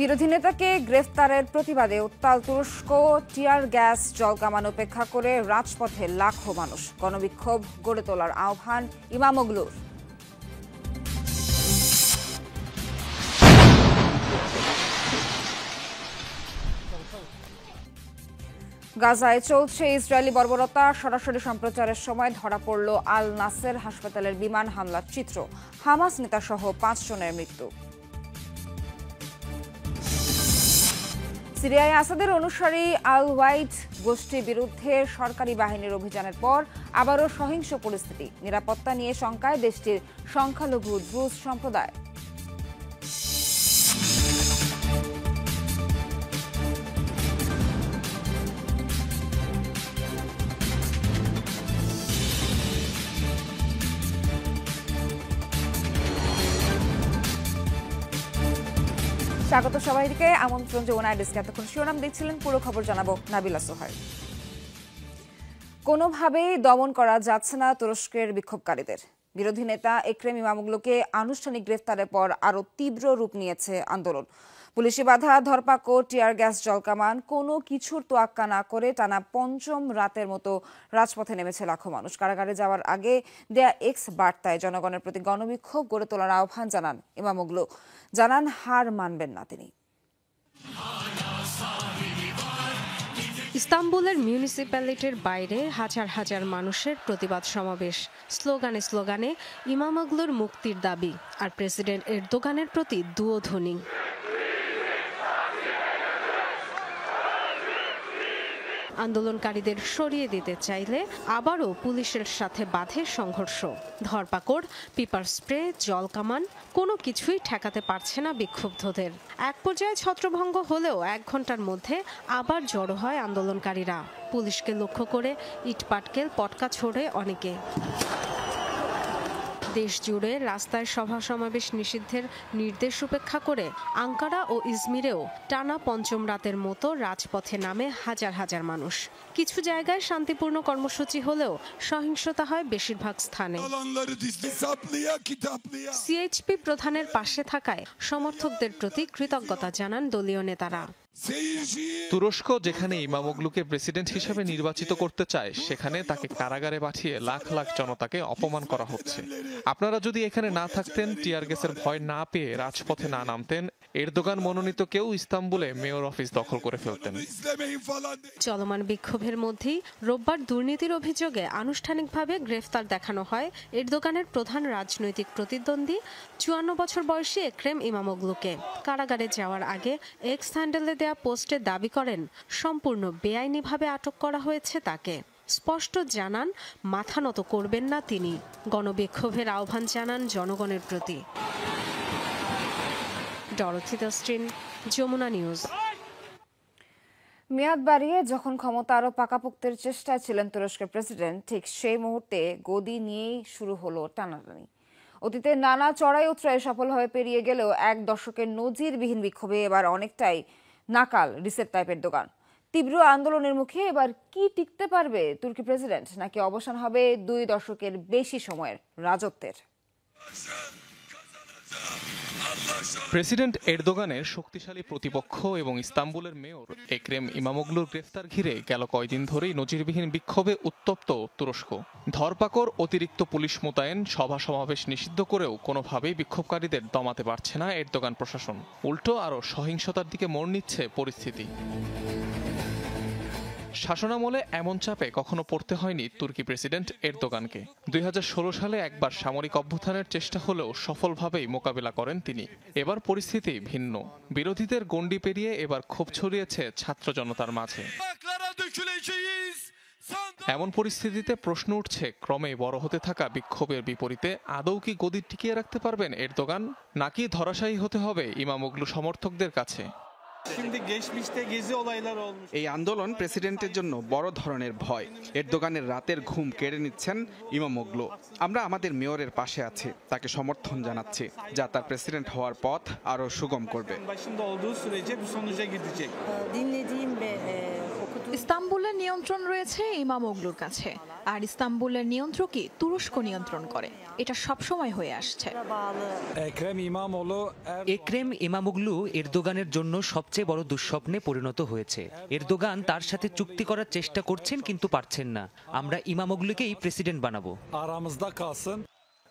বিরোধী নেতাকে গ্রেফতারের প্রতিবাদে উত্তাল তুরস্ক, টিয়ার গ্যাস, জলকামান উপেক্ষা করে রাজপথে লাখো মানুষ। গণবিক্ষোভ গড়ে তোলার আহ্বান ইমামোগলুর। গাজায় চলছে ইসরায়েলি বর্বরতা। সরাসরি সম্প্রচারের সময় ধরা পড়ল আল নাসের হাসপাতালের বিমান হামলার চিত্র। হামাস নেতাসহ 5 জনের মৃত্যু। সিরিয়ায় আসাদের অনুসারী আল ওয়াইট গোষ্ঠীর বিরুদ্ধে সরকারি বাহিনীর অভিযানের পর আবারও সহিংস পরিস্থিতি। নিরাপত্তা নিয়ে শঙ্কায় দেশটির সংখ্যালঘু দ্রুজ সম্প্রদায়। স্বাগত সবাইকে, আমন্ত্রণ যমুনা ডেস্কে। এতক্ষণ শিরোনাম দেখছিলেন, পুরো খবর জানাবো নাবিলা সোহার। কোনোভাবেই দমন করা যাচ্ছে না তুরস্কের বিক্ষোভকারীদের। বিরোধী নেতা একরেম ইমামোগলুকে আনুষ্ঠানিক গ্রেফতারের পর আরও তীব্র রূপ নিয়েছে আন্দোলন। পুলিশি বাধা, ধরপাকড়, টিয়ার গ্যাস, জলকামান, কোনো কিছুর তোয়াক্কা না করে টানা 5ম রাতের মতো রাজপথে নেমেছে লাখো মানুষ। কারাগারে যাওয়ার আগে দেয়া এক্স বার্তায় জনগণের প্রতি গণবিক্ষোভ গড়ে তোলার আহ্বান জানান ইমামোগলু। জানান হার মানবেন না তিনি। ইস্তাম্বুলের মিউনিসিপ্যালিটির বাইরে হাজার হাজার মানুষের প্রতিবাদ সমাবেশ। স্লোগানে স্লোগানে ইমামোগলুর মুক্তির দাবি আর প্রেসিডেন্ট এরদোগানের প্রতি দুয়োধ্বনি। আন্দোলনকারীদের সরিয়ে দিতে চাইলে আবারও পুলিশের সাথে বাধে সংঘর্ষ। ধরপাকড়, পিপার স্প্রে, জলকামান, কোনো কিছুই ঠেকাতে পারছে না বিক্ষুব্ধদের। এক পর্যায়ে ছত্রভঙ্গ হলেও 1 ঘন্টার মধ্যে আবার জড়ো হয় আন্দোলনকারীরা। পুলিশকে লক্ষ্য করে ইটপাটকেল, পটকা ছোড়ে অনেকে। দেশ জুড়ে রাস্তায় সভা সমাবেশ নিষিদ্ধের নির্দেশ উপেক্ষা করে আঙ্কারা ও ইজমিরেও টানা 5ম রাতের মতো রাজপথে নামে হাজার হাজার মানুষ। কিছু জায়গায় শান্তিপূর্ণ কর্মসূচি হলেও সহিংসতা হয় বেশিরভাগ স্থানে। সিএইচপি প্রধানের পাশে থাকায় সমর্থকদের প্রতি কৃতজ্ঞতা জানান দলীয় নেতারা। তুরস্ক যেখানে ইমামোগলুকে প্রেসিডেন্ট হিসেবে নির্বাচিত করতে চায়, সেখানে তাকে কারাগারে পাঠিয়ে লাখ লাখ জনতাকে অপমান করা হচ্ছে। আপনারা যদি এখানে না থাকতেন, টিয়ার গ্যাসের ভয় না পেয়ে রাজপথে না নামতেন, এরদোগান মনোনীত কেউ ইস্তাম্বুলে মেয়র অফিস দখল করে ফেলতেন। চলমান বিক্ষোভের মধ্যেই রোববার দুর্নীতির অভিযোগে আনুষ্ঠানিকভাবে গ্রেফতার দেখানো হয় এরদোগানের প্রধান রাজনৈতিক প্রতিদ্বন্দ্বী 54 বছর বয়সী একরেম ইমামোগলুকে। কারাগারে যাওয়ার আগে এক্স হ্যান্ডেলে দেয়া পোস্টে দাবি করেন সম্পূর্ণ বেআইনিভাবে আটক করা হয়েছে তাকে। স্পষ্ট জানান মাথা নত করবেন না তিনি। গণবিক্ষোভের আহ্বান জানান জনগণের প্রতি। ডরথি দস্ট্রিন, যমুনা নিউজ। মেয়াদ বাড়িয়ে যখন ক্ষমতা আরও পাকাপোক্তের চেষ্টায় ছিলেন তুরস্কের প্রেসিডেন্ট, ঠিক সেই মুহূর্তে গদি নিয়েই শুরু হলো টানাটানি। অতীতে নানা চড়াই উতরাই সফলভাবে পেরিয়ে গেলেও 1 দশকের নজিরবিহীন বিক্ষোভে এবার অনেকটাই নাকাল রিসেপ তাইপ এরদোগান। তীব্র আন্দোলনের মুখে এবার কি টিকতে পারবে তুর্কি প্রেসিডেন্ট, নাকি অবসান হবে 2 দশকের বেশি সময়ের রাজত্বের? প্রেসিডেন্ট এরদোগানের শক্তিশালী প্রতিপক্ষ এবং ইস্তাম্বুলের মেয়র একরেম ইমামোগলুর গ্রেফতার ঘিরে গেল কয়দিন ধরেই নজিরবিহীন বিক্ষোভে উত্তপ্ত তুরস্ক। ধরপাকড়, অতিরিক্ত পুলিশ মোতায়েন, সভা সমাবেশ নিষিদ্ধ করেও কোনোভাবেই বিক্ষোভকারীদের দমাতে পারছে না এরদোগান প্রশাসন। উল্টো আরও সহিংসতার দিকে মোড় নিচ্ছে পরিস্থিতি। শাসনামলে এমন চাপে কখনো পড়তে হয়নি তুর্কি প্রেসিডেন্ট এরদোগানকে। 2016 সালে একবার সামরিক অভ্যুত্থানের চেষ্টা হলেও সফলভাবেই মোকাবিলা করেন তিনি। এবার পরিস্থিতি ভিন্ন। বিরোধীদের গণ্ডি পেরিয়ে এবার ক্ষোভ ছড়িয়েছে ছাত্র জনতার মাঝে। এমন পরিস্থিতিতে প্রশ্ন উঠছে, ক্রমে বড় হতে থাকা বিক্ষোভের বিপরীতে আদৌ কি গদি টিকিয়ে রাখতে পারবেন এরদোগান, নাকি ধরাশায়ী হতে হবে ইমামোগলু সমর্থকদের কাছে? এই আন্দোলন প্রেসিডেন্টের জন্য বড় ধরনের ভয়। এরদোগানের রাতের ঘুম কেড়ে নিচ্ছেন ইমামোগলু। আমরা আমাদের মেয়রের পাশে আছি, তাকে সমর্থন জানাচ্ছি, যা তার প্রেসিডেন্ট হওয়ার পথ আরো সুগম করবে। İstanbul'un নিয়ন্ত্রণ রয়েছে ইমামোগলুর কাছে, আর ইস্তাম্বুলের নিয়ন্ত্রকই তুরস্ক নিয়ন্ত্রণ করে। এটা সবসময় হয়ে আসছে। এক্রেম ইমামোগলু এরদোগানের জন্য সবচেয়ে বড় দুঃস্বপ্নে পরিণত হয়েছে। এরদোগান তার সাথে চুক্তি করার চেষ্টা করছেন কিন্তু পারছেন না। আমরা ইমামোগলুকেই প্রেসিডেন্ট বানাবো।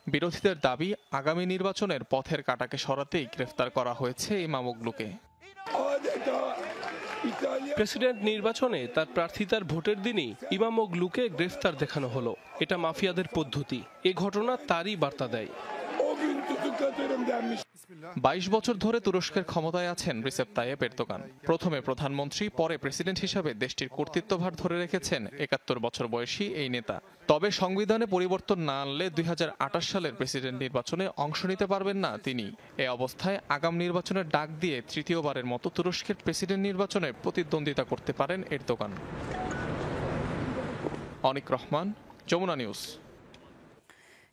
বিরোধীদের দাবি, আগামী নির্বাচনের পথের কাঁটাকে সরাতেই গ্রেফতার করা হয়েছে ইমামোগলুকে। প্রেসিডেন্ট নির্বাচনে তার প্রার্থিতার ভোটের দিনই ইমামোগলুকে গ্রেফতার দেখানো হলো। এটা মাফিয়াদের পদ্ধতি। এ ঘটনা তারই বার্তা দেয়। 22 বছর ধরে তুরস্কের ক্ষমতায় আছেন রিসেপ তাইয়েপ এরদোগান। প্রথমে প্রধানমন্ত্রী, পরে প্রেসিডেন্ট হিসাবে দেশটির কর্তৃত্বভার ধরে রেখেছেন 71 বছর বয়সী এই নেতা। তবে সংবিধানে পরিবর্তন না আনলে 2028 সালের প্রেসিডেন্ট নির্বাচনে অংশ নিতে পারবেন না তিনি। এ অবস্থায় আগাম নির্বাচনের ডাক দিয়ে তৃতীয়বারের মতো তুরস্কের প্রেসিডেন্ট নির্বাচনে প্রতিদ্বন্দ্বিতা করতে পারেন Erdogan. Anik Rahman, Jamuna news.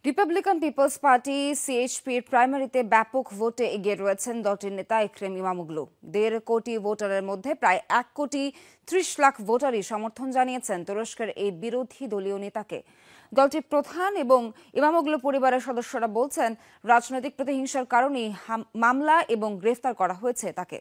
Republican People's Party সিএইচপির প্রাইমারিতে ব্যাপক ভোটে এগিয়ে রয়েছেন দলটির নেতা এক্রেম ইমামোগলু। 1.5 কোটি ভোটারের মধ্যে প্রায় 1,30,00,000 ভোটারই সমর্থন জানিয়েছেন তুরস্কের এই বিরোধী দলীয় নেতাকে। দলটির প্রধান এবং ইমামোগলু পরিবারের সদস্যরা বলছেন, রাজনৈতিক প্রতিহিংসার কারণেই মামলা এবং গ্রেফতার করা হয়েছে তাকে।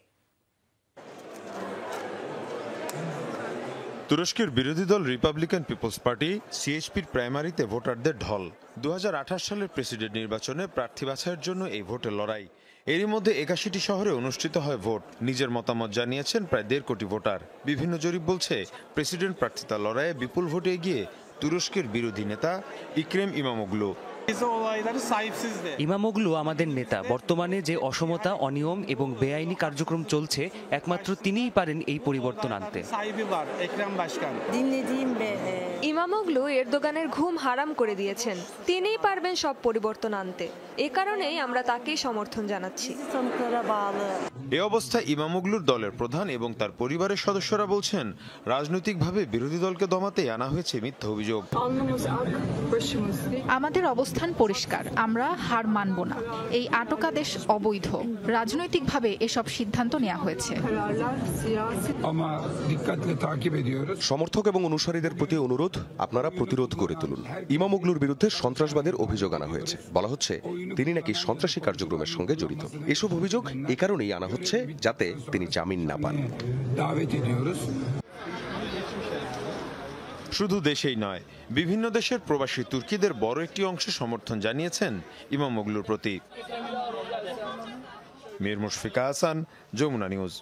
তুরস্কের বিরোধী দল রিপাবলিকান পিপলস পার্টি সিএইচপির প্রাইমারিতে ভোটারদের ঢল। 2028 সালের প্রেসিডেন্ট নির্বাচনে প্রার্থী বাছাইয়ের জন্য এই ভোটের লড়াই। এরই মধ্যে 81টি শহরে অনুষ্ঠিত হয় ভোট। নিজের মতামত জানিয়েছেন প্রায় 1.5 কোটি ভোটার। বিভিন্ন জরিপ বলছে, প্রেসিডেন্ট প্রার্থিতার লড়াইয়ে বিপুল ভোটে এগিয়ে তুরস্কের বিরোধী নেতা ইক্রেম ইমামোগলু। ইমামোগলু আমাদের নেতা। বর্তমানে যে অসমতা, অনিয়ম এবং বেআইনি কার্যক্রম চলছে, একমাত্র তিনিই পারেন এই পরিবর্তন আনতে। ইমামোগলু এরদোগানের ঘুম হারাম করে দিয়েছেন। তিনিই পারবেন সব পরিবর্তন আনতে। এ কারণেই আমরা তাকেই সমর্থন জানাচ্ছি। এ অবস্থায় ইমামোগলুর দলের প্রধান এবং তার পরিবারের সদস্যরা বলছেন, রাজনৈতিকভাবে বিরোধী দলকে দমাতে আনা হয়েছে মিথ্যা অভিযোগ। আমাদের অবস্থান পরিষ্কার, আমরা হার মানব না। এই আটকাদেশ অবৈধ। রাজনৈতিকভাবে এসব সিদ্ধান্ত নেওয়া হয়েছে। সমর্থক এবং অনুসারীদের প্রতি অনুরোধ, আপনারা প্রতিরোধ গড়ে তুলুন। ইমামোগলুর বিরুদ্ধে সন্ত্রাসবাদের অভিযোগ আনা হয়েছে। বলা হচ্ছে তিনি নাকি সন্ত্রাসী কার্যক্রমের সঙ্গে জড়িত। এসব অভিযোগ এ কারণেই আনা হচ্ছে যাতে তিনি জামিন না পান। শুধু দেশেই নয়, বিভিন্ন দেশের প্রবাসী তুর্কিদের বড় একটি অংশ সমর্থন জানিয়েছেন ইমামোগলুর প্রতি। মীর মুশফিকা হাসান, যমুনা নিউজ।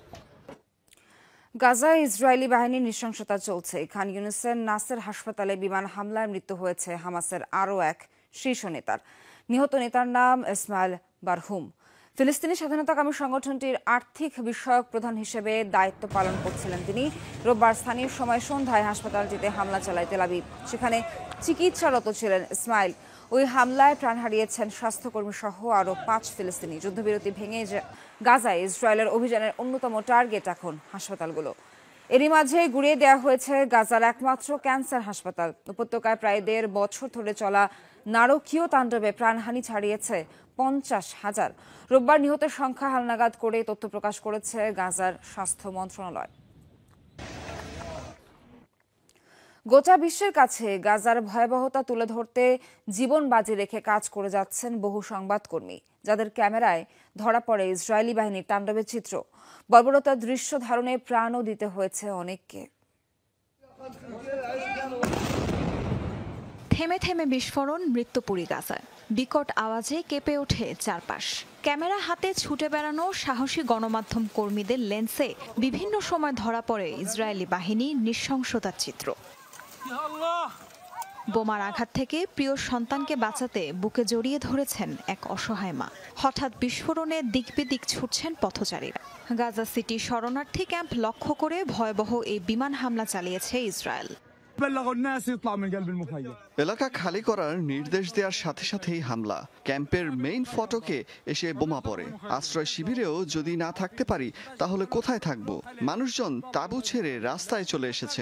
গাজায় ইসরায়েলি বাহিনীর নৃশংসতা চলছে। খান ইউনিসের নাসের হাসপাতালে বিমান হামলায় মৃত্যু হয়েছে হামাসের আরও এক শীর্ষ নেতার। নিহত নেতার নাম ইসমাইল বারহুম। ফিলিস্তিনি স্বাধীনতাকামী সংগঠনটির আর্থিক বিষয়ক প্রধান হিসেবে দায়িত্ব পালন করছিলেন তিনি। রোববার স্থানীয় সময় সন্ধ্যায় হাসপাতালটিতে হামলা চালায় তেল আবিব। সেখানে চিকিৎসারত ছিলেন ইসমাইল। ওই হামলায় প্রাণ হারিয়েছেন স্বাস্থ্যকর্মী সহ আরও 5 ফিলিস্তিনি। যুদ্ধবিরতি ভেঙে গাজায় ইসরায়েলের অভিযানের অন্যতম টার্গেট এখন হাসপাতালগুলো। এরই মাঝে গুড়িয়ে দেওয়া হয়েছে গাজার একমাত্র ক্যান্সার হাসপাতাল। উপত্যকায় প্রায় 1.5 বছর ধরে চলা নারকীয় তাণ্ডবে প্রাণহানি ছাড়িয়েছে 50,000। রোববার নিহতের সংখ্যা হালনাগাদ করে তথ্য প্রকাশ করেছে গাজার স্বাস্থ্য মন্ত্রণালয়। গোটা বিশ্বের কাছে গাজার ভয়াবহতা তুলে ধরতে জীবন বাজি রেখে কাজ করে যাচ্ছেন বহু সংবাদকর্মী, যাদের ক্যামেরায় ধরা পড়ে ইসরায়েলি বাহিনীর তাণ্ডবের চিত্র। বর্বরতার দৃশ্য ধারণে প্রাণও দিতে হয়েছে অনেককে। থেমে থেমে বিস্ফোরণ, মৃত্যুপুরী গাজায়। বিকট আওয়াজে কেঁপে ওঠে চারপাশ। ক্যামেরা হাতে ছুটে বেড়ানো সাহসী গণমাধ্যম কর্মীদের লেন্সে বিভিন্ন সময় ধরা পড়ে ইসরায়েলি বাহিনীর নৃশংসতার চিত্র। বোমার আঘাত থেকে প্রিয় সন্তানকে বাঁচাতে বুকে জড়িয়ে ধরেছেন এক অসহায় মা। হঠাৎ বিস্ফোরণে দিক বিদিক ছুটছেন পথচারীরা। গাজা সিটি শরণার্থী ক্যাম্প লক্ষ্য করে ভয়াবহ এই বিমান হামলা চালিয়েছে ইসরায়েল। এলাকা খালি করার নির্দেশ দেওয়ার সাথে সাথেই হামলা। ক্যাম্পের মেইন ফটকে এসে বোমা পড়ে। আশ্রয় শিবিরেও যদি না থাকতে পারি তাহলে কোথায় থাকবো? মানুষজন তাঁবু ছেড়ে রাস্তায় চলে এসেছে।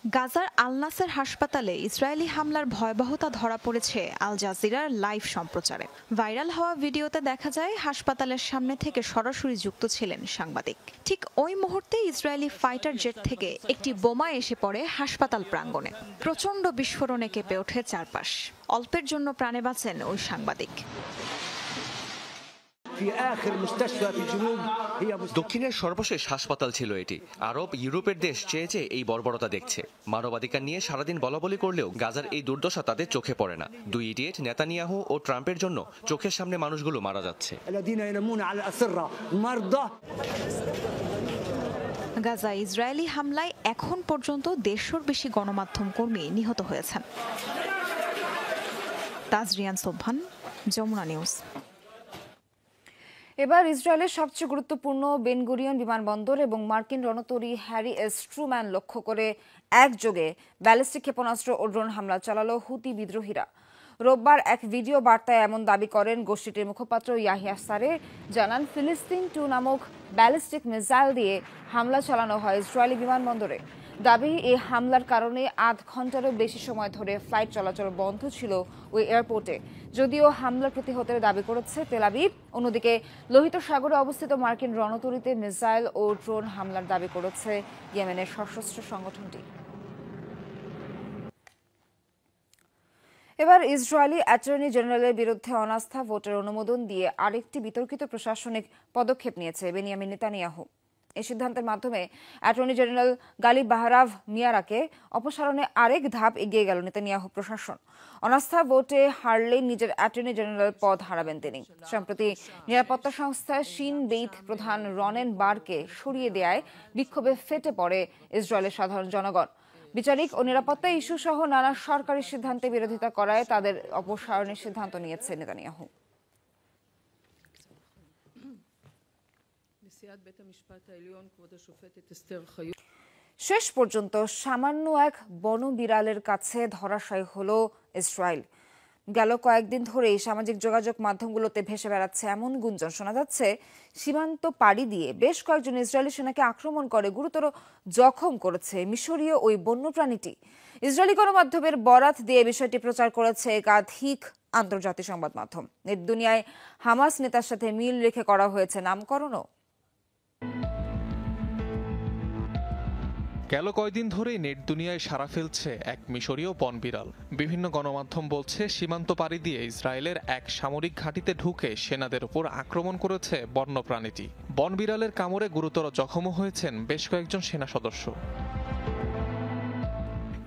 গাজার আল নাসের হাসপাতালে ইসরায়েলি হামলার ভয়াবহতা ধরা পড়েছে আল জাজিরার লাইভ সম্প্রচারে। ভাইরাল হওয়া ভিডিওতে দেখা যায় হাসপাতালের সামনে থেকে সরাসরি যুক্ত ছিলেন সাংবাদিক। ঠিক ওই মুহূর্তে ইসরায়েলি ফাইটার জেট থেকে একটি বোমা এসে পড়ে হাসপাতাল প্রাঙ্গণে। প্রচণ্ড বিস্ফোরণে কেঁপে ওঠে চারপাশ। অল্পের জন্য প্রাণে বাঁচেন ওই সাংবাদিক। দক্ষিণের সর্বশেষ হাসপাতাল ছিল এটি। আরব ইউরোপের দেশ চেয়ে এই বর্বরতা দেখছে। মানবাধিকার নিয়ে সারাদিন বলাবলি করলেও গাজার এই দুর্দশা তাদের চোখে পড়ে না। দুই ইডিয়েট নেতানিয়াহু ও ট্রাম্পের জন্য চোখের সামনে মানুষগুলো মারা যাচ্ছে। গাজা ইসরায়েলি হামলায় এখন পর্যন্ত 150-র বেশি গণমাধ্যম কর্মী নিহত হয়েছেন। তাজরিয়ান সোবহান, যমুনা নিউজ। এবার ইসরায়েলের সবচেয়ে গুরুত্বপূর্ণ বেন গুরিয়ন বিমানবন্দর এবং মার্কিন রণতরী হ্যারি এস ট্রুম্যান লক্ষ্য করে একযোগে ব্যালিস্টিক ক্ষেপণাস্ত্র ও ড্রোন হামলা চালালো হুতি বিদ্রোহীরা। রোববার এক ভিডিও বার্তায় এমন দাবি করেন গোষ্ঠীটির মুখপাত্র ইয়াহিয়া সারে। জানান, ফিলিস্তিন 2 নামক ব্যালিস্টিক মিসাইল দিয়ে হামলা চালানো হয় ইসরায়েলি বিমানবন্দরে। দাবি, এই হামলার কারণে 8 ঘন্টারও বেশি সময় ধরে ফ্লাইট চলাচল বন্ধ ছিল ওই এয়ারপোর্টে। যদিও হামলার প্রতিহতের দাবি করেছে তেল আবিব। অন্যদিকে লোহিত সাগরে অবস্থিত মার্কিন রণতরীতে মিসাইল ও ড্রোন হামলার দাবি করেছে ইয়েমেনের সশস্ত্র সংগঠনটি। এবার ইসরায়েলি অ্যাটর্নি জেনারেলের বিরুদ্ধে অনাস্থা ভোটের অনুমোদন দিয়ে আরেকটি বিতর্কিত প্রশাসনিক পদক্ষেপ নিয়েছে বেনিয়ামিন নেতানিয়াহু। এই সিদ্ধান্তের মাধ্যমে অ্যাটর্নি জেনারেল গালি বাহারাভ মিয়ারাকে অপসারণে আরেক ধাপ এগিয়ে গেল নেতানিয়াহু প্রশাসন। অনাস্থা ভোটে হারলে নিজের অ্যাটর্নি জেনারেল পদ হারাবেন তিনি। সম্প্রতি নিরাপত্তা সংস্থা শিন বেইত প্রধান রনেন বারকে সরিয়ে দেয়ায় বিক্ষোভে ফেটে পড়ে ইসরায়েলের সাধারণ জনগণ। বিচারিক ও নিরাপত্তা ইস্যু সহ নানা সরকারি সিদ্ধান্তে বিরোধিতা করায় তাদের অপসারণের সিদ্ধান্ত নিয়েছে নেতানিয়াহু। শেষ পর্যন্ত সামান্য এক বনবিড়ালের কাছে ধরাশায়ী হল ইসরায়েল। গেল কয়েকদিন ধরেই সামাজিক যোগাযোগ মাধ্যমগুলোতে ভেসে বেড়াচ্ছে এমন গুঞ্জন শোনা যাচ্ছে, সীমান্ত পাড়ি দিয়ে বেশ কয়েকজন ইসরায়েলি সেনাকে আক্রমণ করে গুরুতর জখম করেছে মিশরীয় ওই বন্যপ্রাণীটি। ইসরায়েলি গণমাধ্যমের বরাত দিয়ে বিষয়টি প্রচার করেছে একাধিক আন্তর্জাতিক সংবাদ মাধ্যম। নেট দুনিয়ায় হামাস নেতার সাথে মিল রেখে করা হয়েছে নামকরণও। গেল কয়েকদিন ধরেই নেট দুনিয়ায় সাড়া ফেলছে এক মিশরীয় বনবিড়াল। বিভিন্ন গণমাধ্যম বলছে সীমান্ত পাড়ি দিয়ে ইসরায়েলের এক সামরিক ঘাঁটিতে ঢুকে সেনাদের উপর আক্রমণ করেছে বন্যপ্রাণীটি। বনবিড়ালের কামড়ে গুরুতর জখমও হয়েছেন বেশ কয়েকজন সেনা সদস্য।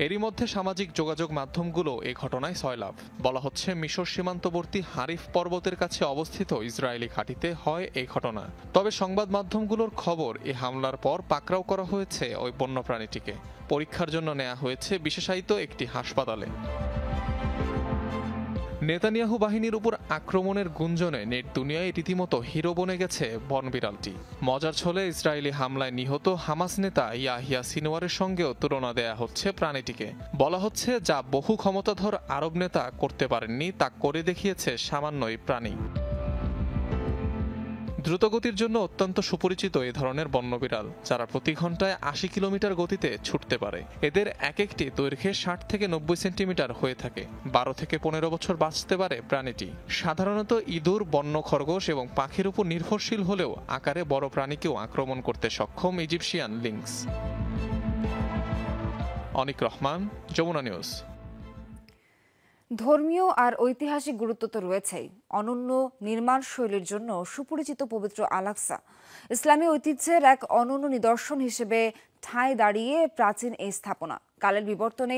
এরই মধ্যে সামাজিক যোগাযোগ মাধ্যমগুলো এ ঘটনায় সয়লাভ। বলা হচ্ছে মিশর সীমান্তবর্তী হারিফ পর্বতের কাছে অবস্থিত ইসরায়েলি ঘাঁটিতে হয় এই ঘটনা। তবে সংবাদ মাধ্যমগুলোর খবর, এই হামলার পর পাকড়াও করা হয়েছে ওই বন্যপ্রাণীটিকে। পরীক্ষার জন্য নেওয়া হয়েছে বিশেষায়িত একটি হাসপাতালে। নেতানিয়াহু বাহিনীর উপর আক্রমণের গুঞ্জনে নেট দুনিয়ায় রীতিমতো হিরো বনে গেছে বনবিড়ালটি। মজার ছলে ইসরায়েলি হামলায় নিহত হামাস নেতা ইয়াহিয়া সিনওয়ারের সঙ্গেও তুলনা দেয়া হচ্ছে প্রাণীটিকে। বলা হচ্ছে, যা বহু ক্ষমতাধর আরব নেতা করতে পারেননি তা করে দেখিয়েছে সামান্যই প্রাণী। দ্রুতগতির জন্য অত্যন্ত সুপরিচিত এই ধরনের বন্যবিড়াল, যারা প্রতি ঘন্টায় 80 কিলোমিটার গতিতে ছুটতে পারে। এদের এক একটি দৈর্ঘ্যে 60 থেকে 90 সেন্টিমিটার হয়ে থাকে। 12 থেকে 15 বছর বাঁচতে পারে প্রাণীটি। সাধারণত ইঁদুর, বন্য খরগোশ এবং পাখির উপর নির্ভরশীল হলেও আকারে বড় প্রাণীকেও আক্রমণ করতে সক্ষম ইজিপশিয়ান লিংস। অনিক রহমান, যমুনা নিউজ। ধর্মীয় আর ঐতিহাসিক গুরুত্ব তো রয়েছেই। অনন্য নির্মাণ শৈলীর জন্য সুপরিচিত পবিত্র আল-আকসা ইসলামী ঐতিহ্যের এক অনন্য নিদর্শন হিসেবে ঠাঁই দাঁড়িয়ে প্রাচীন এই স্থাপনা কালের বিবর্তনে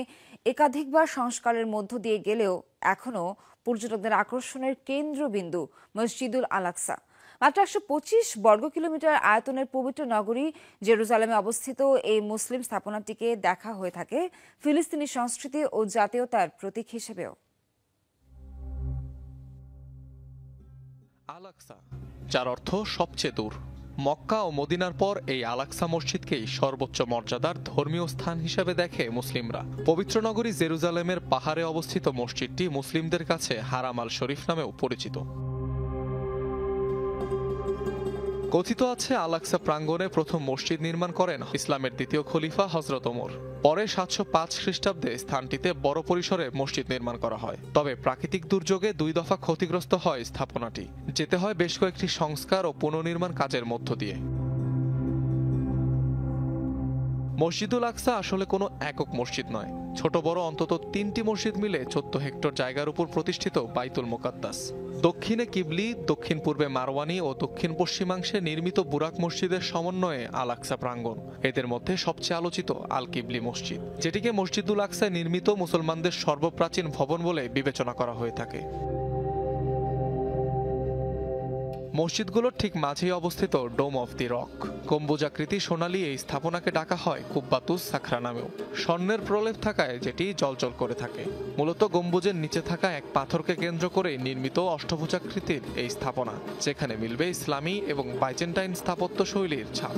একাধিকবার সংস্কারের মধ্য দিয়ে গেলেও এখনও পর্যটকদের আকর্ষণের কেন্দ্রবিন্দু মসজিদুল আল-আকসা। মাত্র 125 বর্গ কিলোমিটার আয়তনের পবিত্র নগরী জেরুজালেমে অবস্থিত এই মুসলিম স্থাপনাটিকে দেখা হয়ে থাকে ফিলিস্তিনি সংস্কৃতি ও জাতীয়তার প্রতীক হিসেবেও। আল-আকসা, যার অর্থ সবচেয়ে দূর। মক্কা ও মদিনার পর এই আল-আকসা মসজিদকেই সর্বোচ্চ মর্যাদার ধর্মীয় স্থান হিসেবে দেখে মুসলিমরা। পবিত্র নগরী জেরুজালেমের পাহাড়ে অবস্থিত মসজিদটি মুসলিমদের কাছে হারাম আল শরীফ নামেও পরিচিত। কথিত আছে আল আকসা প্রাঙ্গণে প্রথম মসজিদ নির্মাণ করেন ইসলামের দ্বিতীয় খলিফা হযরত ওমর। পরে 705 খ্রিস্টাব্দে স্থানটিতে বড় পরিসরে মসজিদ নির্মাণ করা হয়। তবে প্রাকৃতিক দুর্যোগে 2 দফা ক্ষতিগ্রস্ত হয় স্থাপনাটি। যেতে হয় বেশ কয়েকটি সংস্কার ও পুনর্নির্মাণ কাজের মধ্য দিয়ে। মসজিদুল আকসা আসলে কোনো একক মসজিদ নয়, ছোট বড় অন্তত 3টি মসজিদ মিলে 14 হেক্টর জায়গার উপর প্রতিষ্ঠিত বাইতুল মুকাদ্দাস। দক্ষিণে কিবলি, দক্ষিণ পূর্বে মারওয়ানি ও দক্ষিণ পশ্চিমাংশে নির্মিত বুরাক মসজিদের সমন্বয়ে আল আকসা প্রাঙ্গণ। এদের মধ্যে সবচেয়ে আলোচিত আল কিবলি মসজিদ, যেটিকে মসজিদুল আকসায় নির্মিত মুসলমানদের সর্বপ্রাচীন ভবন বলে বিবেচনা করা হয়ে থাকে। মসজিদগুলোর ঠিক মাঝেই অবস্থিত ডোম অফ দি রক। গম্বুজাকৃতি সোনালী এই স্থাপনাকে ডাকা হয় কুব্বাতুস সাখরা নামেও, স্বর্ণের প্রলেপ থাকায় যেটি জ্বলজ্বল করে থাকে। মূলত গম্বুজের নিচে থাকা এক পাথরকে কেন্দ্র করে নির্মিত অষ্টভুজাকৃতির এই স্থাপনা, যেখানে মিলবে ইসলামী এবং বাইজেন্টাইন স্থাপত্য শৈলীর ছাপ।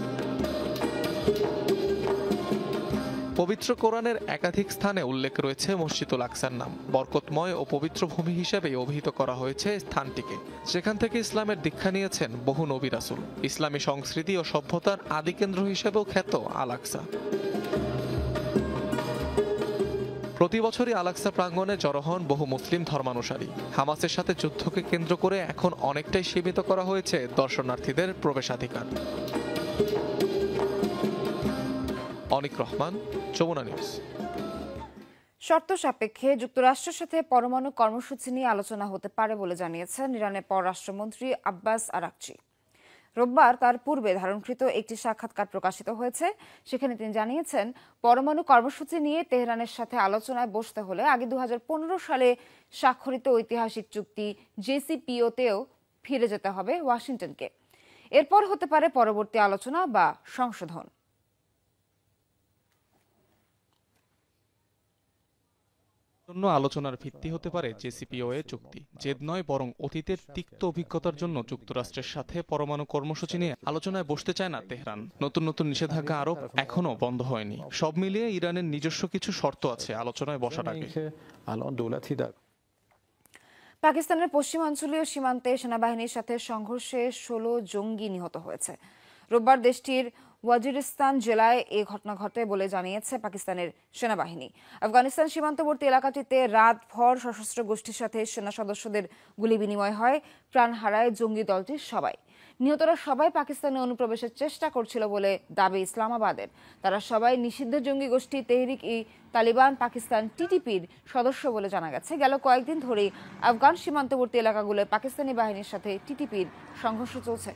পবিত্র কোরআনের একাধিক স্থানে উল্লেখ রয়েছে মসজিদুল আকসার নাম। বরকতময় ও পবিত্র ভূমি হিসেবে অভিহিত করা হয়েছে স্থানটিকে। সেখান থেকে ইসলামের দীক্ষা নিয়েছেন বহু নবী রাসূল। ইসলামী সংস্কৃতি ও সভ্যতার আদিকেন্দ্র হিসেবেও খ্যাত আল আকসা। প্রতি বছরই আল আকসা প্রাঙ্গণে জড়ো হন বহু মুসলিম ধর্মানুসারী। হামাসের সাথে যুদ্ধকে কেন্দ্র করে এখন অনেকটাই সীমিত করা হয়েছে দর্শনার্থীদের প্রবেশাধিকার। অনিক রহমান, যমুনা নিউজ। শর্ত সাপেক্ষে যুক্তরাষ্ট্রের সাথে পরমাণু কর্মসূচি নিয়ে আলোচনা হতে পারে বলে জানিয়েছেন ইরানের পররাষ্ট্রমন্ত্রী আব্বাস আরাকচি। রোববার তার পূর্বে ধারণকৃত একটি সাক্ষাৎকার প্রকাশিত হয়েছে। সেখানে তিনি জানিয়েছেন, পরমাণু কর্মসূচি নিয়ে তেহরানের সাথে আলোচনায় বসতে হলে আগে 2015 সালে স্বাক্ষরিত ঐতিহাসিক চুক্তি জেসিপিওতেও ফিরে যেতে হবে ওয়াশিংটনকে। এরপর হতে পারে পরবর্তী আলোচনা বা সংশোধন। জন্য আলোচনার ভিত্তি হতে পারে জেসিপিওএ চুক্তি। জেদ নয়, বরং অতীতের তিক্ত অভিজ্ঞতার জন্য যুক্তরাষ্ট্রের সাথে পরমাণু কর্মসূচি নিয়ে আলোচনায় বসতে চায় না তেহরান। নতুন নতুন নিষেধাজ্ঞা আরোপ এখনো বন্ধ হয়নি। সব মিলিয়ে ইরানের নিজস্ব কিছু শর্ত আছে আলোচনায় বসার আগে। পাকিস্তানের পশ্চিমাঞ্চলীয় সীমান্তে সেনাবাহিনীর সাথে সংঘর্ষে 16 জঙ্গি নিহত হয়েছে। রোববার দেশটির ওয়াজিরিস্তান জেলায় এই ঘটনা ঘটে বলে জানিয়েছে পাকিস্তানের সেনাবাহিনী। আফগানিস্তান সীমান্তবর্তী এলাকাটিতে রাতভর সশস্ত্র গোষ্ঠীর সাথে সেনা সদস্যদের গুলি বিনিময় হয়। প্রাণ হারায় জঙ্গি দলটির সবাই। নিহতরা সবাই পাকিস্তানে অনুপ্রবেশের চেষ্টা করছিল বলে দাবি ইসলামাবাদের। তারা সবাই নিষিদ্ধ জঙ্গি গোষ্ঠী তেহরিক-ই-তালিবান পাকিস্তান টিটিপির সদস্য বলে জানা গেছে। গেল কয়েকদিন ধরেই আফগান সীমান্তবর্তী এলাকাগুলোয় পাকিস্তানি বাহিনীর সাথে টিটিপির সংঘর্ষ চলছে।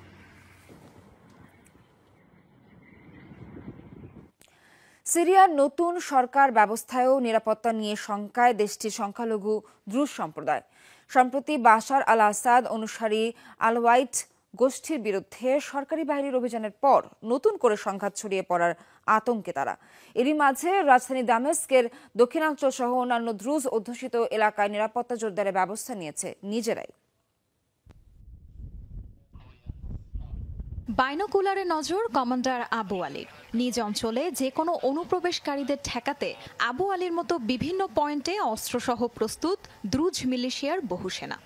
সিরিয়ার নতুন সরকার ব্যবস্থায়ও নিরাপত্তা নিয়ে শঙ্কায় দেশটির সংখ্যালঘু দ্রুজ সম্প্রদায়। সম্প্রতি বাশার আল আসাদ অনুসারী আল-ওয়াইট গোষ্ঠীর বিরুদ্ধে সরকারি বাহিনীর অভিযানের পর নতুন করে সংঘাত ছড়িয়ে পড়ার আতঙ্কে তারা। এরই মাঝে রাজধানী দামেস্কের দক্ষিণাঞ্চল সহ অন্যান্য দ্রুজ অধ্যুষিত এলাকায় নিরাপত্তা জোরদারের ব্যবস্থা নিয়েছে নিজেরাই। বাইনোকুলারে নজর কমান্ডার আবু আলীর। নিজ অঞ্চলে যে কোনো অনুপ্রবেশকারীদের ঠেকাতে আবু আলীর মতো বিভিন্ন পয়েন্টে অস্ত্রসহ প্রস্তুত দ্রুজ মিলিশিয়ার বহু সেনা।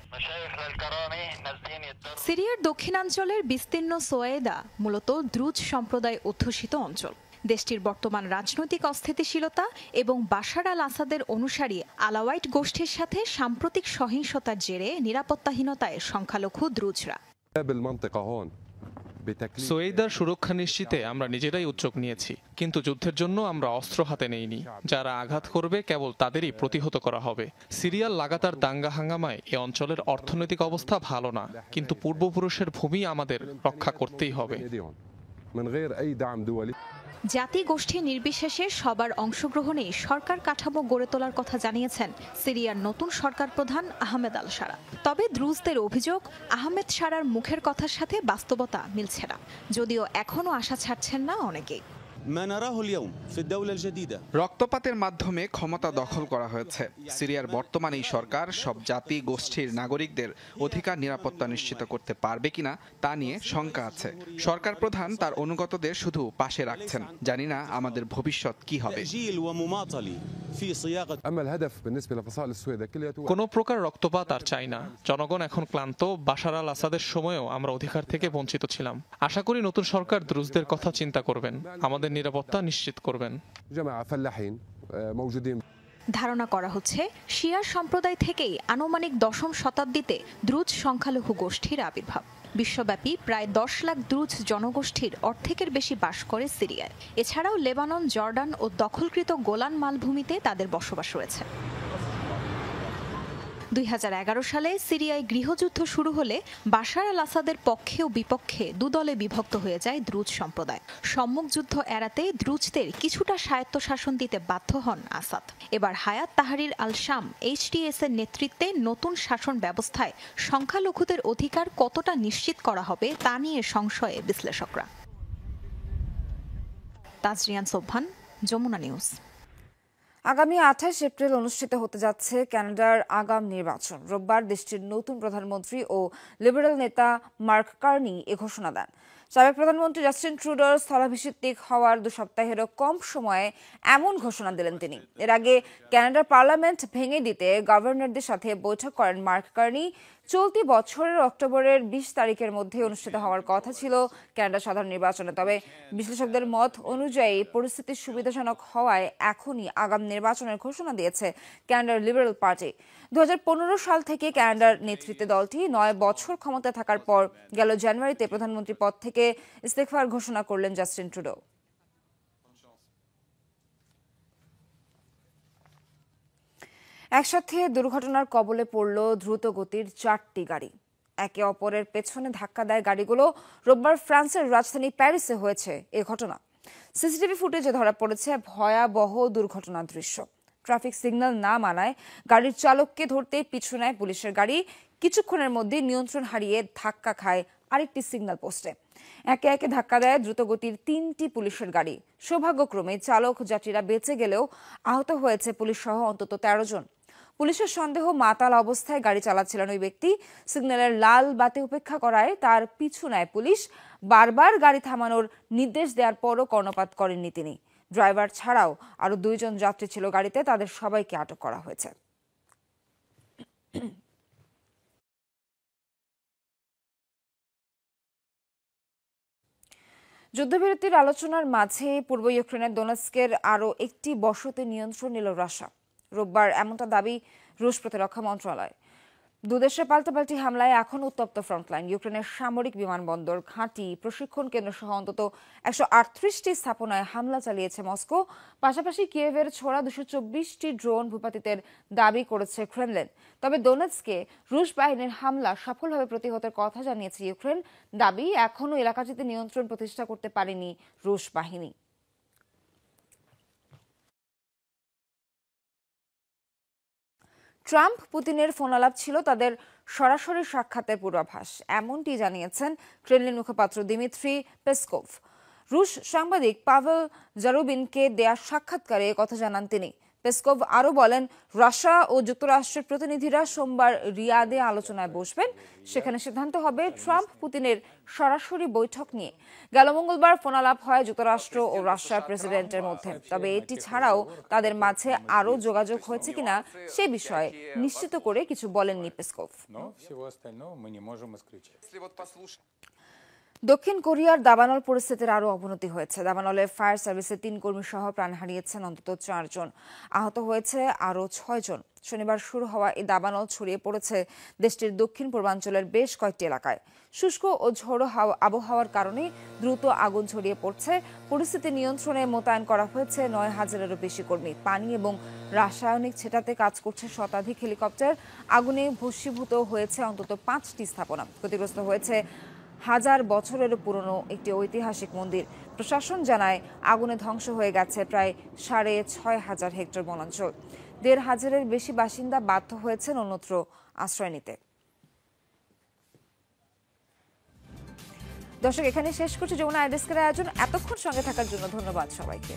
সিরিয়ার দক্ষিণাঞ্চলের বিস্তীর্ণ সোয়েদা মূলত দ্রুজ সম্প্রদায় অধ্যুষিত অঞ্চল। দেশটির বর্তমান রাজনৈতিক অস্থিতিশীলতা এবং বাশার আল আসাদের অনুসারী আলাওয়াইট গোষ্ঠীর সাথে সাম্প্রতিক সহিংসতার জেরে নিরাপত্তাহীনতায় সংখ্যালঘু দ্রুজরা। সোয়েদার সুরক্ষা নিশ্চিতে আমরা নিজেরাই উদ্যোগ নিয়েছি, কিন্তু যুদ্ধের জন্য আমরা অস্ত্র হাতে নেইনি। যারা আঘাত করবে কেবল তাদেরই প্রতিহত করা হবে। সিরিয়ার লাগাতার দাঙ্গা হাঙ্গামায় এ অঞ্চলের অর্থনৈতিক অবস্থা ভালো না, কিন্তু পূর্বপুরুষের ভূমি আমাদের রক্ষা করতেই হবে। জাতি গোষ্ঠী নির্বিশেষে সবার অংশগ্রহণে সরকার কাঠামো গড়ে তোলার কথা জানিয়েছেন সিরিয়ার নতুন সরকার প্রধান আহমেদ আল সারা। তবে দ্রুজদের অভিযোগ, আহমেদ সারার মুখের কথার সাথে বাস্তবতা মিলছে না, যদিও এখনও আশা ছাড়ছেন না অনেকেই। রক্তপাতের মাধ্যমে ক্ষমতা দখল করা হয়েছে। সিরিয়ার বর্তমান এই সরকার সব জাতি গোষ্ঠীর নাগরিকদের অধিকার নিরাপত্তা নিশ্চিত করতে পারবে কিনা তা নিয়ে শঙ্কা আছে। সরকার প্রধান তার অনুগতদের শুধু পাশে রাখছেন। জানি না আমাদের ভবিষ্যৎ কি হবে। কোনো প্রকার রক্তপাত আর চাই না। জনগণ এখন ক্লান্ত। বাশার আল আসাদের সময়েও আমরা অধিকার থেকে বঞ্চিত ছিলাম। আশা করি নতুন সরকার দ্রুজদের কথা চিন্তা করবেন, আমাদের নিরাপত্তা নিশ্চিত করবেন। ধারণা করা হচ্ছে শিয়া সম্প্রদায় থেকেই আনুমানিক 10ম শতাব্দীতে দ্রুজ সংখ্যালঘু গোষ্ঠীর আবির্ভাব। বিশ্বব্যাপী প্রায় 10 লাখ দ্রুজ জনগোষ্ঠীর অর্ধেকের বেশি বাস করে সিরিয়ায়। এছাড়াও লেবানন, জর্ডান ও দখলকৃত গোলান মালভূমিতে তাদের বসবাস রয়েছে। 2011 সালে সিরিয়ায় গৃহযুদ্ধ শুরু হলে বাশার আল আসাদের পক্ষে ও বিপক্ষে দুদলে বিভক্ত হয়ে যায় দ্রুজ সম্প্রদায়। সম্মুখ যুদ্ধ এড়াতে দ্রুজদের কিছুটা স্বায়ত্তশাসন দিতে বাধ্য হন আসাদ। এবার হায়াত তাহরির আল শাম HTS এর নেতৃত্বে নতুন শাসন ব্যবস্থায় সংখ্যালঘুদের অধিকার কতটা নিশ্চিত করা হবে তা নিয়ে সংশয়ে বিশ্লেষকরা। তাজরিয়ান সোবহান, যমুনা নিউজ। আগামী 28 এপ্রিল অনুষ্ঠিত হতে যাচ্ছে কানাডার আগাম নির্বাচন। রোববার দেশটির নতুন প্রধানমন্ত্রী ও লিবারেল নেতা মার্ক কার্নি এ ঘোষণা দেন। সাবেক প্রধানমন্ত্রী জাস্টিন ট্রুডোর স্থলাভিষিক্ত হওয়ার 2 সপ্তাহেরও কম সময়ে এমন ঘোষণা দিলেন তিনি। এর আগে কানাডার পার্লামেন্ট ভেঙে দিতে গভর্নরদের সাথে বৈঠক করেন মার্ক কার্নি। চলতি বছরের অক্টোবরের 20 তারিখের মধ্যে অনুষ্ঠিত হওয়ার কথা ছিল কানাডার সাধারণ নির্বাচনে। তবে বিশ্লেষকদের মত অনুযায়ী পরিস্থিতি সুবিধাজনক হওয়ায় এখনই আগাম নির্বাচনের ঘোষণা দিয়েছে কানাডার লিবারেল পার্টি। 2015 সাল থেকে কানাডার নেতৃত্বে দলটি 9 বছর ক্ষমতায় থাকার পর গেল জানুয়ারিতে প্রধানমন্ত্রী পদ থেকে ইস্তেফার ঘোষণা করলেন জাস্টিন ট্রুডো। একসাথে দুর্ঘটনার কবলে পড়ল দ্রুত গতির 4টি গাড়ি। একে অপরের পেছনে ধাক্কা দেয় গাড়িগুলো। রোববার ফ্রান্সের রাজধানী প্যারিসে হয়েছে এ ঘটনা। সিসিটিভি ফুটেজে ধরা পড়েছে ভয়াবহ দুর্ঘটনার দৃশ্য। ট্রাফিক সিগন্যাল না মানায় গাড়ির চালককে ধরতে পিছু নেয় পুলিশের গাড়ি। কিছুক্ষণের মধ্যে নিয়ন্ত্রণ হারিয়ে ধাক্কা খায় আরেকটি সিগন্যাল পোস্টে। একে একে ধাক্কা দেয় দ্রুতগতির 3টি পুলিশের গাড়ি। সৌভাগ্যক্রমে চালক যাত্রীরা বেঁচে গেলেও আহত হয়েছে পুলিশ সহ অন্তত 13 জন। পুলিশের সন্দেহ মাতাল অবস্থায় গাড়ি চালাচ্ছিলেন ওই ব্যক্তি। সিগন্যালের লাল বাতি উপেক্ষা করায় তার পিছু নেয় পুলিশ। বারবার গাড়ি থামানোর নির্দেশ দেওয়ার পরও কর্ণপাত করেননি তিনি। ড্রাইভার ছাড়াও আরো 2 জন যাত্রী ছিল গাড়িতে, তাদের সবাইকে আটক করা হয়েছে। যুদ্ধবিরতির আলোচনার মাঝে পূর্ব ইউক্রেনের দোনেৎস্কের আরও একটি বসতি নিয়ন্ত্রণ নিল রাশিয়া। রোববার এমনটা দাবি রুশ প্রতিরক্ষা মন্ত্রণালয়। দুদেশের পাল্টাপাল্টি হামলায় এখন উত্তপ্ত ফ্রন্টলাইন। ইউক্রেনের সামরিক বিমানবন্দর, ঘাঁটি, প্রশিক্ষণ কেন্দ্র সহ অন্তত 138টি স্থাপনায় হামলা চালিয়েছে মস্কো। পাশাপাশি কিয়েভের ছোড়া 224টি ড্রোন ভূপাতিতের দাবি করেছে ক্রেমলিন। তবে দোনেৎস্কে রুশ বাহিনীর হামলা সফলভাবে প্রতিহতের কথা জানিয়েছে ইউক্রেন। দাবি, এখনও এলাকাটিতে নিয়ন্ত্রণ প্রতিষ্ঠা করতে পারেনি রুশ বাহিনী। ট্রাম্প পুতিনের ফোনালাপ ছিল তাদের সরাসরি সাক্ষাতের পূর্বাভাস, এমনটি জানিয়েছেন ক্রেমলিন মুখপাত্র দিমিত্রি পেসকোভ। রুশ সাংবাদিক পাভেল জারুবিনকে দেয়া সাক্ষাৎকারে কথা জানান তিনি। পেসকোভ আরও বলেন, রাশিয়া ও যুক্তরাষ্ট্রের প্রতিনিধিরা সোমবার রিয়াদে আলোচনায় বসবেন। সেখানে সিদ্ধান্ত হবে ট্রাম্প পুতিনের সরাসরি বৈঠক নিয়ে। গেল মঙ্গলবার ফোনালাপ হয় যুক্তরাষ্ট্র ও রাশিয়ার প্রেসিডেন্টের মধ্যে। তবে এটি ছাড়াও তাদের মাঝে আরও যোগাযোগ হয়েছে কিনা সে বিষয়ে নিশ্চিত করে কিছু বলেননি পেসকোভ। দক্ষিণ কোরিয়ার দাবানল পরিস্থিতির আরও অবনতি হয়েছে। দাবানলে ফায়ার সার্ভিসের 3 কর্মী সহ প্রাণ হারিয়েছেন অন্তত 4 জন, আহত হয়েছে আরও 6 জন। শনিবার শুরু হওয়া এই দাবানল ছড়িয়ে পড়েছে দেশটির দক্ষিণ পূর্বাঞ্চলের বেশ কয়েকটি এলাকায়। শুষ্ক ও ঝোড়ো আবহাওয়ার কারণে দ্রুত আগুন ছড়িয়ে পড়ছে। পরিস্থিতি নিয়ন্ত্রণে মোতায়েন করা হয়েছে 9,000-এরও বেশি কর্মী। পানি এবং রাসায়নিক ছেটাতে কাজ করছে শতাধিক হেলিকপ্টার। আগুনে ভস্মীভূত হয়েছে অন্তত 5টি স্থাপনা। ক্ষতিগ্রস্ত হয়েছে 1000 বছরেরও পুরনো একটি ঐতিহাসিক মন্দির। প্রশাসন জানায় আগুনে ধ্বংস হয়ে গেছে প্রায় 6,500 হেক্টর বনাঞ্চল। 1,500-এর বেশি বাসিন্দা বাধ্য হয়েছেন অন্যত্র আশ্রয় নিতে। দর্শক, এখানে শেষ করছি যমুনা আই ডেস্কের আয়োজন। এতক্ষণ সঙ্গে থাকার জন্য ধন্যবাদ সবাইকে।